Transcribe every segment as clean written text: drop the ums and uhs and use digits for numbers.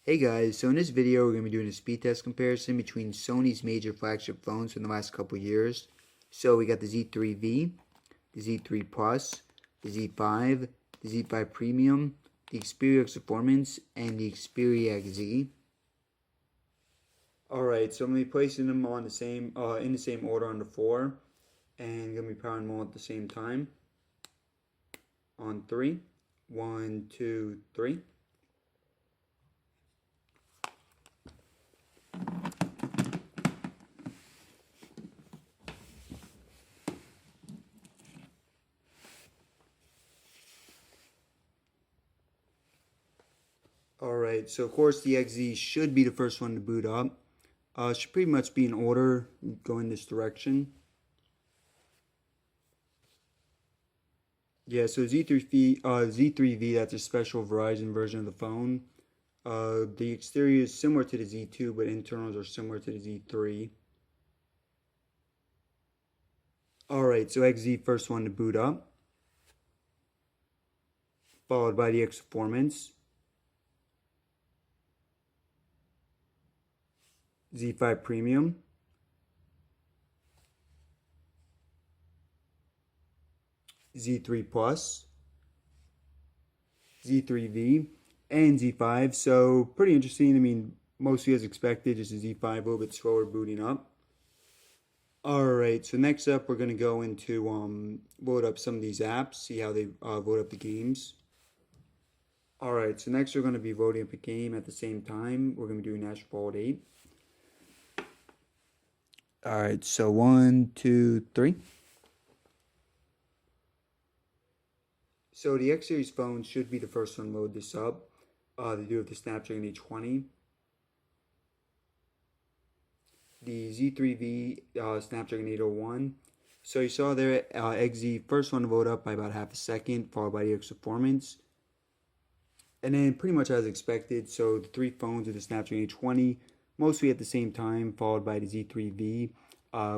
Hey guys, so in this video we're going to be doing a speed test comparison between Sony's major flagship phones from the last couple years. So we got the Z3v, the Z3 Plus, the Z5, the Z5 Premium, the Xperia X Performance, and the Xperia XZ. Alright, so I'm going to be placing them on the same in the same order on the floor, and going to be powering them all at the same time. On 3, 1, 2, 3. Alright, so of course the XZ should be the first one to boot up. Should pretty much be in order, go in this direction. Yeah, so Z3v, that's a special Verizon version of the phone. The exterior is similar to the Z2, but internals are similar to the Z3. Alright, so XZ first one to boot up, followed by the X Performance, Z5 Premium, Z3 Plus, Z3v, and Z5. So pretty interesting. I mean, mostly as expected, just a Z5 a little bit slower booting up. Alright, so next up we're going to go into load up some of these apps, see how they load up the games. Alright, so next we're going to be loading up a game at the same time. We're going to be doing Asphalt 8. Alright, so 1, 2, 3. So the X series phone should be the first one to load this up. They do have the Snapdragon 820. The Z3v Snapdragon 801. So you saw there XZ first one to load up by about half a second, followed by the X Performance. And then pretty much as expected, so the three phones with the Snapdragon 820 mostly at the same time, followed by the Z3v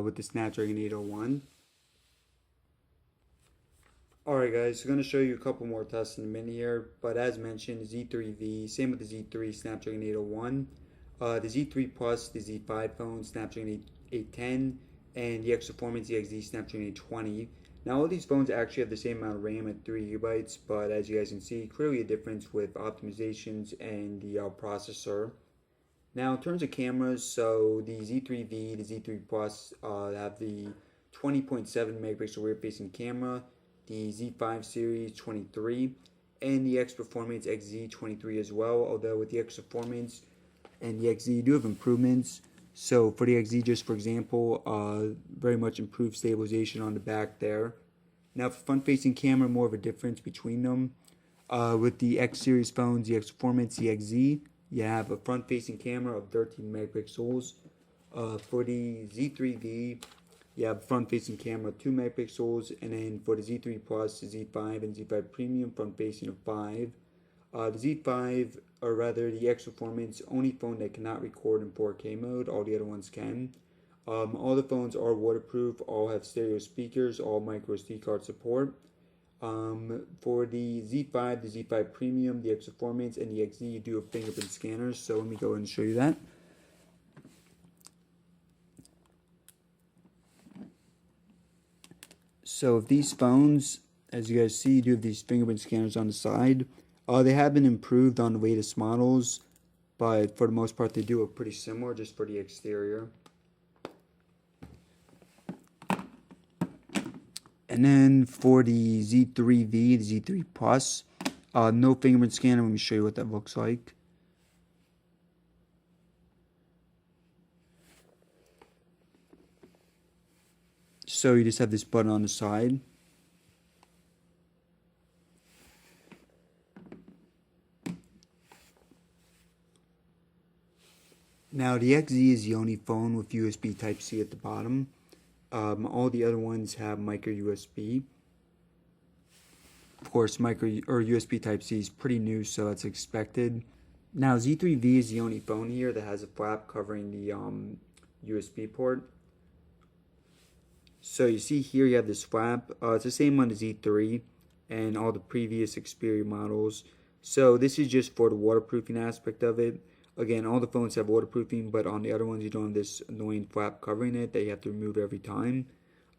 with the Snapdragon 801. Alright guys, so I'm going to show you a couple more tests in a minute here, but as mentioned, the Z3v, same with the Z3 Snapdragon 801, the Z3 Plus, the Z5 phone, Snapdragon 810, and the X Performance, the XZ Snapdragon 820. Now all these phones actually have the same amount of RAM at 3 GB, but as you guys can see, clearly a difference with optimizations and the processor. Now in terms of cameras, so the Z3v, the Z3 Plus have the 20.7 megapixel rear facing camera, the Z5 series 23, and the X Performance XZ 23 as well, although with the X Performance and the XZ you do have improvements. So for the XZ, just for example, very much improved stabilization on the back there. Now for front-facing camera, more of a difference between them. With the X series phones, the X Performance, the XZ, you have a front-facing camera of 13 megapixels. For the Z3v, you have front-facing camera of 2 megapixels, and then for the Z3 Plus, the Z5, and Z5 Premium, front-facing of 5. The Z5, or rather the X Performance, only phone that cannot record in 4K mode. All the other ones can. All the phones are waterproof, all have stereo speakers, all micro SD card support. For the Z5, the Z5 Premium, the X Performance, and the XZ, you do have fingerprint scanners, so let me go ahead and show you that. So with these phones, as you guys see, you do have these fingerprint scanners on the side. They have been improved on the latest models, but for the most part they do look pretty similar just for the exterior. And then for the Z3v, the Z3 Plus, no fingerprint scanner. Let me show you what that looks like. So you just have this button on the side. Now the XZ is the only phone with USB Type-C at the bottom. All the other ones have micro USB. Of course, USB Type-C is pretty new, so that's expected. Now Z3v is the only phone here that has a flap covering the USB port. So you see here you have this flap. It's the same on the Z3 and all the previous Xperia models. So this is just for the waterproofing aspect of it. Again, all the phones have waterproofing, but on the other ones you don't have this annoying flap covering it that you have to remove every time.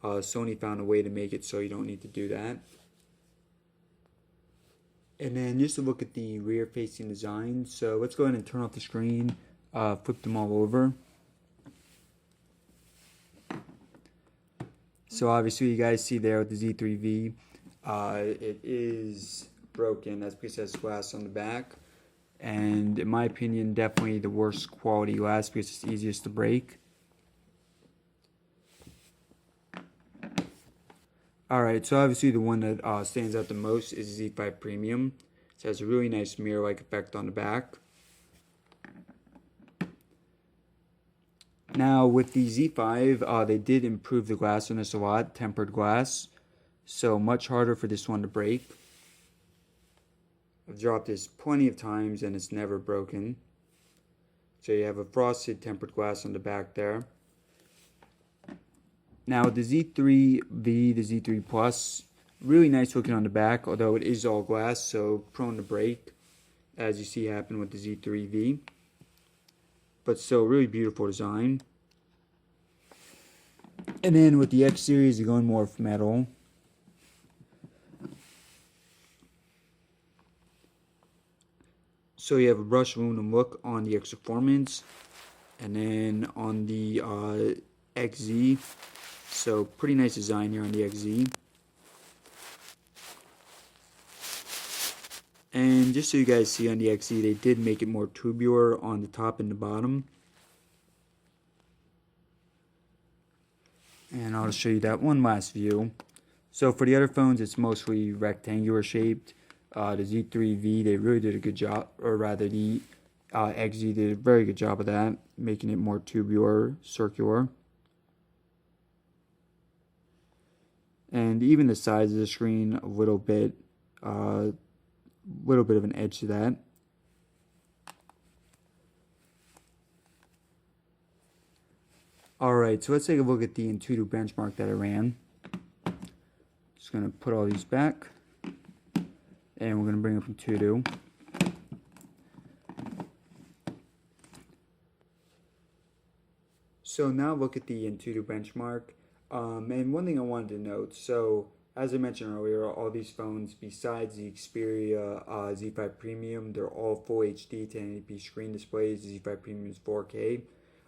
Sony found a way to make it so you don't need to do that. And then just to look at the rear facing design, so let's go ahead and turn off the screen, flip them all over. So obviously you guys see there with the Z3v, it is broken. That's because it has glass on the back. And in my opinion, definitely the worst quality glass because it's easiest to break. Alright, so obviously the one that stands out the most is Z5 Premium. It has a really nice mirror-like effect on the back. Now with the Z5, they did improve the glass on this a lot, tempered glass. So much harder for this one to break. I've dropped this plenty of times and it's never broken. So you have a frosted tempered glass on the back there. Now the Z3v, the Z3 Plus, really nice looking on the back, although it is all glass, so prone to break, as you see happen with the Z3v. But still, really beautiful design. And then with the X series, you're going more of metal. So you have a brushed aluminum look on the X Performance, and then on the XZ. So pretty nice design here on the XZ. And just so you guys see on the XZ, they did make it more tubular on the top and the bottom. And I'll show you that one last view. So for the other phones, it's mostly rectangular shaped. The Z3v, they really did a good job, or rather the XZ did a very good job of that, making it more tubular, circular. And even the size of the screen, a little bit of an edge to that. Alright, so let's take a look at the Antutu Benchmark that I ran. Just going to put all these back. And we're going to bring up Antutu. So now look at the Antutu Benchmark. And one thing I wanted to note, so as I mentioned earlier, all these phones besides the Xperia Z5 Premium, they're all full HD 1080p screen displays. The Z5 Premium is 4K.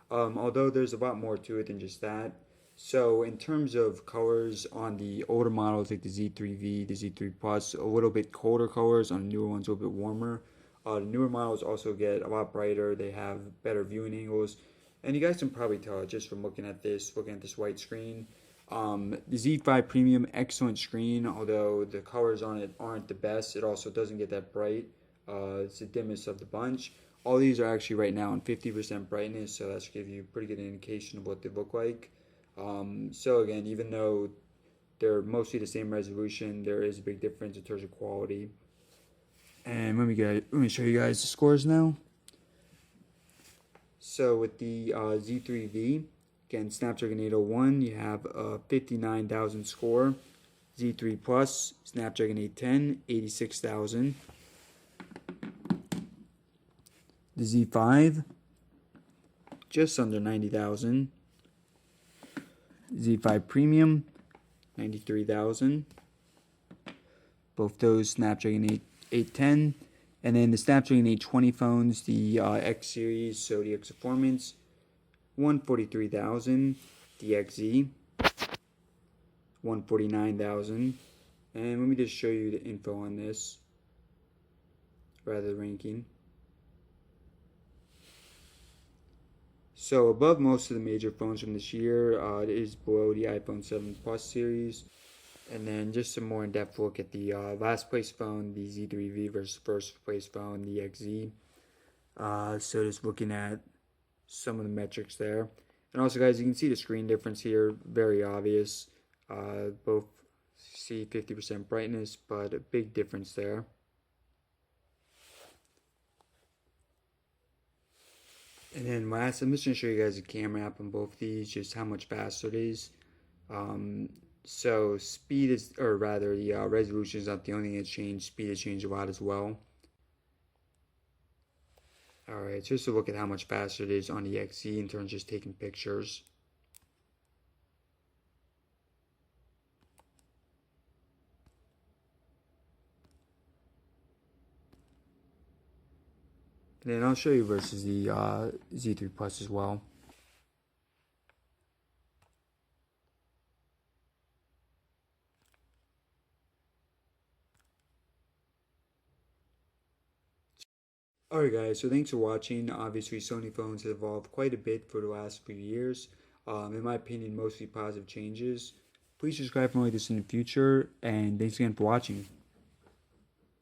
Although there's a lot more to it than just that. So in terms of colors on the older models like the Z3v, the Z3 Plus, a little bit colder colors. On the newer ones, a little bit warmer. The newer models also get a lot brighter. They have better viewing angles. And you guys can probably tell just from looking at this white screen. The Z5 Premium, excellent screen, although the colors on it aren't the best. It also doesn't get that bright. It's the dimmest of the bunch. All these are actually right now on 50% brightness, so that should give you a pretty good indication of what they look like. So again, even though they're mostly the same resolution, there is a big difference in terms of quality. And let me show you guys the scores now. So with the Z3v, again, Snapdragon 801, you have a 59,000 score. Z3 Plus, Snapdragon 810, 86,000. The Z5, just under 90,000. Z5 Premium, 93,000. Both those Snapdragon 810. And then the Snapdragon 820 phones, the X series, so the X Performance, 143,000. The XZ, 149,000. And let me just show you the info on this, rather than ranking. So above most of the major phones from this year, it is below the iPhone 7 Plus series. And then just some more in-depth look at the last place phone, the Z3v versus first place phone, the XZ. So just looking at some of the metrics there. And also guys, you can see the screen difference here, very obvious. Both see 50% brightness, but a big difference there. And then last, I'm just going to show you guys a camera app on both of these, just how much faster it is. So speed is, or rather the resolution is not the only thing that's changed. Speed has changed a lot as well. Alright, so just to look at how much faster it is on the XZ in terms of just taking pictures. And then I'll show you versus the Z3 Plus as well. Alright guys, so thanks for watching. Obviously Sony phones have evolved quite a bit for the last few years. In my opinion, mostly positive changes. Please subscribe for more of this in the future, and thanks again for watching.